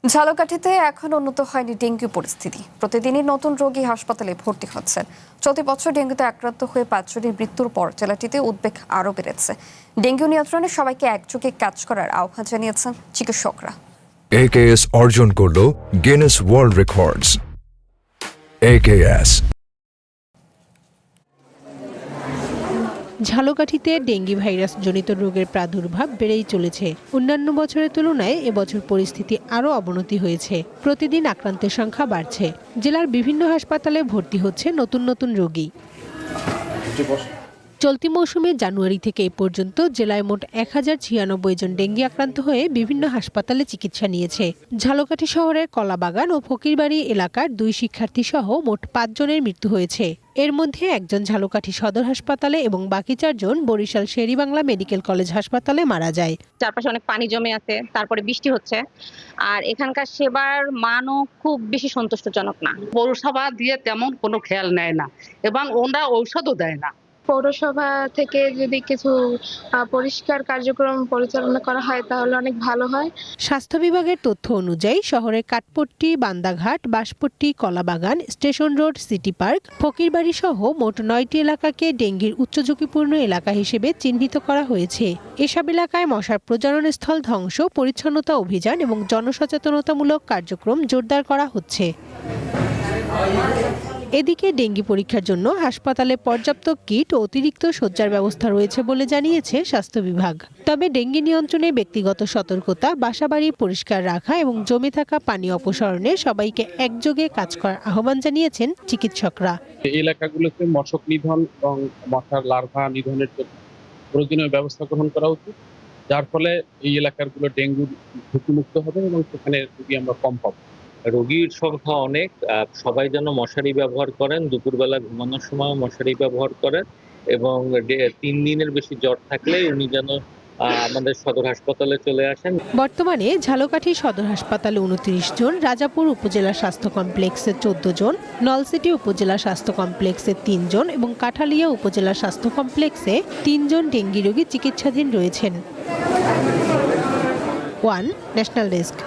ঝালকাঠিতে এখন উন্নত হয়নি ডেঙ্গু পরিস্থিতি। প্রতিদিনই নতুন রোগী হাসপাতালে ভর্তি হচ্ছেন। চলতি বছর ডেঙ্গুতে আক্রান্ত হয়ে 5 জনের মৃত্যুর পর জেলাটিতে উদ্বেগ আরও বেড়েছে। ডেঙ্গু নিয়ন্ত্রণে সবাইকে একযোগে কাজ করার আহ্বান জানিয়েছেন চিকিৎসকরা। AKS অর্জন করল গিনেস ওয়ার্ল্ড রেকর্ডস। AKS ঝালকাঠিতে ডেঙ্গি ভাইরাস জনিত রোগের প্রাদুর্ভাব বেড়েই চলেছে। অন্যান্য বছরের তুলনায় এবছর পরিস্থিতি আরও অবনতি হয়েছে। প্রতিদিন আক্রান্তের সংখ্যা বাড়ছে। জেলার বিভিন্ন হাসপাতালে ভর্তি হচ্ছে নতুন নতুন রোগী। চলতি মৌসুমে জানুয়ারি থেকে এ পর্যন্ত জেলায় মোট 1096 জন ডেঙ্গি আক্রান্ত হয়ে বিভিন্ন হাসপাতালে চিকিৎসা নিয়েছে। ঝালকাঠি শহরের কলাবাগান ও ফকিরবাড়ি এলাকার 2 শিক্ষার্থী সহ মোট 5 জনের মৃত্যু হয়েছে। এর মধ্যে একজন ঝালকাঠি সদর হাসপাতালে এবং বাকি 4 জন বরিশাল শের-ই-বাংলা মেডিকেল কলেজ হাসপাতালে মারা যায়। চারপাশে অনেক পানি জমে আছে, তারপরে বৃষ্টি হচ্ছে, আর এখানকার সেবার মানও খুব বেশি সন্তুষ্টজনক না। পৌরসভা দিয়ে তেমন কোনো খেয়াল নেয় না এবং ওরা ঔষধও দেয় না। পৌরসভা থেকে যদি কিছু পরিষ্কার কার্যক্রম পরিচালনা করা হয় তাহলে অনেক ভালো হয়। স্বাস্থ্য বিভাগের তথ্য অনুযায়ী শহরের কাঠপট্টি, বান্দাঘাট, বাঁশপট্টি, কলাবাগান, station road, city park, Fakirbari সহ মোট 9টি এলাকাকে ডেঙ্গির উচ্চ ঝুঁকিপূর্ণ এলাকা হিসেবে চিহ্নিত করা হয়েছে। এসব এলাকায় মশার প্রজনন স্থল ধ্বংস, পরিচ্ছন্নতা অভিযান এবং জনসচেতনতামূলক কার্যক্রম জোরদার করা হচ্ছে। এদিকে ডেঙ্গি পরীক্ষার জন্য হাসপাতালে পর্যাপ্ত কিট ও অতিরিক্ত শয্যার ব্যবস্থা রয়েছে বলে জানিয়েছে স্বাস্থ্য বিভাগ। তবে ডেঙ্গি নিয়ন্ত্রণে ব্যক্তিগত সতর্কতা, বাসাবাড়ি পরিষ্কার রাখা এবং জমে থাকা পানি অপসারণে সবাইকে একযোগে কাজ করার আহ্বান জানিয়েছেন চিকিৎসকরা। এই এলাকাগুলোতে মশক নিধন এবং মশার লার্ভা নিধনের জন্য প্রয়োজনীয় ব্যবস্থা গ্রহণ করা উচিত, যার ফলে এই এলাকাগুলো ডেঙ্গু ঝুঁকিমুক্ত হবে এবং সেখানে রোগী আমরা কম পাবো। রোগীর সংখ্যা অনেক, সবাই যেন মশারি ব্যবহার করেন, দুপুরবেলা ঘুমানোর সময় মশারি ব্যবহার করেন এবং 3 দিনের বেশি জ্বর থাকলে উনি যেন আমাদের সদর হাসপাতালে চলে আসেন। বর্তমানে ঝালকাঠি সদর হাসপাতালে 29 জন, রাজাপুর উপজেলা স্বাস্থ্য কমপ্লেক্সে 14 জন, নলসিটি উপজেলা স্বাস্থ্য কমপ্লেক্সে 3 জন এবং কাঠালিয়া উপজেলা স্বাস্থ্য কমপ্লেক্সে 3 জন ডেঙ্গি রোগী চিকিৎসাধীন রয়েছেন। One national desk.